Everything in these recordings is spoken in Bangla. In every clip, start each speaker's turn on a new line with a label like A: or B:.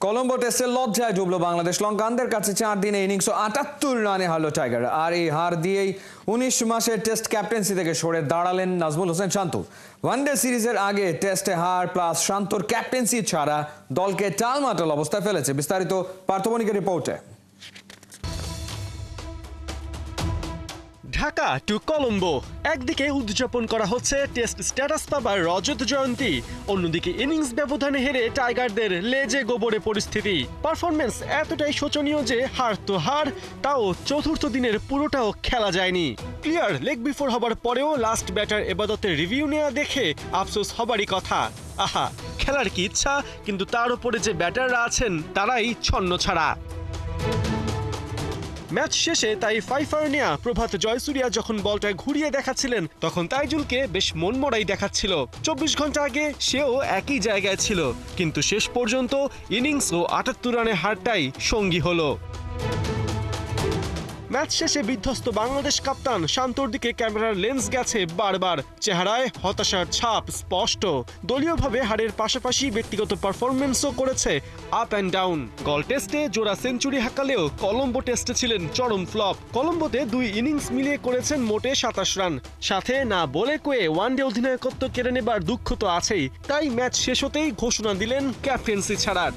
A: কলম্বো টেস্টে লজ্জায় ডুবলো বাংলাদেশ। লঙ্কানদের কাছে 4 দিনে ইনিংস 78 রানে হারলো টাইগার। আর এই হার দিয়েই 19 মাসের টেস্ট ক্যাপ্টেন্সি থেকে সরে দাঁড়ালেন নাজমুল হোসেন শান্ত। ওয়ানডে সিরিজের আগে টেস্টে হার প্লাস শান্তর ক্যাপ্টেন্সি ছাড়া দলকে টালমাটাল অবস্থায় ফেলেছে। বিস্তারিত পার্থ বণিকের রিপোর্টে।
B: ঢাকা টু কলম্বো, একদিকে উদযাপন করা হচ্ছে টেস্ট স্ট্যাটাস পাবার রজত জয়ন্তী, অন্যদিকে ইনিংস ব্যবধানে হেরে টাইগারদের লেজে গোবরে পরিস্থিতি। পারফরমেন্স এতটাই শোচনীয় যে হার তো হার, তাও চতুর্থ দিনের পুরোটাও খেলা যায়নি। ক্লিয়ার লেগ বিফোর হবার পরেও লাস্ট ব্যাটার এবাদতের রিভিউ নেওয়া দেখে আফসোস হবারই কথা। আহা, খেলার কি ইচ্ছা, কিন্তু তার উপরে যে ব্যাটাররা আছেন তারাই ছন্ন ছাড়া। ম্যাচ শেষে তাই ফাইফারনিয়া প্রভাত জয়সূরিয়া যখন বলটা ঘুরিয়ে দেখাচ্ছিলেন তখন তাইজুলকে বেশ মনমরাই দেখাচ্ছিল। 24 ঘন্টা আগে সেও একই জায়গায় ছিল, কিন্তু শেষ পর্যন্ত ইনিংস ও 78 রানের হারটাই সঙ্গী হলো। ম্যাচ শেষে বিধ্বস্ত বাংলাদেশ কাপ্তান শান্তর দিকে ক্যামেরার লেন্স গেছে বারবার। চেহারায় হতাশার ছাপ স্পষ্ট। দলীয়ভাবে হারের পাশাপাশি ব্যক্তিগত পারফরমেন্সও করেছে আপ অ্যান্ড ডাউন। গল টেস্টে জোড়া সেঞ্চুরি হাঁকালেও কলম্বো টেস্টে ছিলেন চরম ফ্লপ। কলম্বোতে 2 ইনিংস মিলিয়ে করেছেন মোটে 27 রান। সাথে না বলে কয়ে ওয়ানডে অধিনায়কত্ব কেড়ে নেবার দুঃখ তো আছেই। তাই ম্যাচ শেষ হতেই ঘোষণা দিলেন ক্যাপ্টেন্সি ছাড়ার।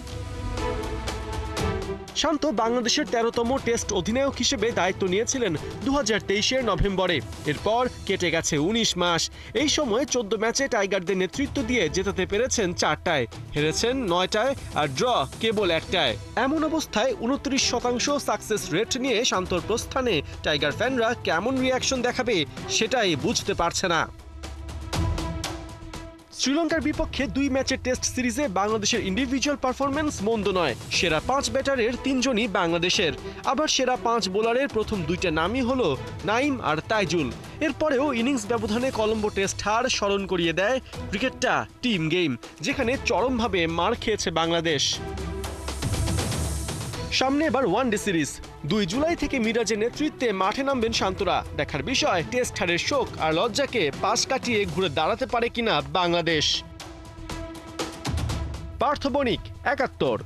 B: শান্ত বাংলাদেশের 13তম টেস্ট অধিনায়ক হিসেবে দায়িত্ব নিয়েছিলেন 2023-এর নভেম্বরে। এরপর কেটে গেছে 19 মাস। এই সময় 14 ম্যাচে টাইগারদের নেতৃত্ব দিয়ে জেতাতে পেরেছেন 4টায়, হেরেছেন 9টায় আর ড্র কেবল 1টায়। এমন অবস্থায় 29% সাকসেস রেট নিয়ে শান্তর প্রস্থানে টাইগার ফ্যানরা কেমন রিয়াকশন দেখাবে সেটাই বুঝতে পারছে না। শ্রীলঙ্কার বিপক্ষে 2 ম্যাচের টেস্ট সিরিজে বাংলাদেশের ইন্ডিভিজুয়াল পারফরমেন্স মন্দ নয়। সেরা 5 ব্যাটারের 3 জনই বাংলাদেশের। আবার সেরা 5 বোলারের প্রথম 2টা নামই হলো নাইম আর তাইজুল। এরপরেও ইনিংস ব্যবধানে কলম্বো টেস্ট হার স্মরণ করিয়ে দেয় ক্রিকেটটা টিম গেম, যেখানে চরমভাবে মার খেয়েছে বাংলাদেশ। সামনে এবার ওয়ানডে সিরিজ। 2 জুলাই থেকে মিরাজের নেতৃত্বে মাঠে নামবেন শান্তরা। দেখার বিষয় টেস্ট হারের শোক আর লজ্জাকে পাশ কাটিয়ে ঘুরে দাঁড়াতে পারে কিনা বাংলাদেশ। পার্থ বণিক, 71।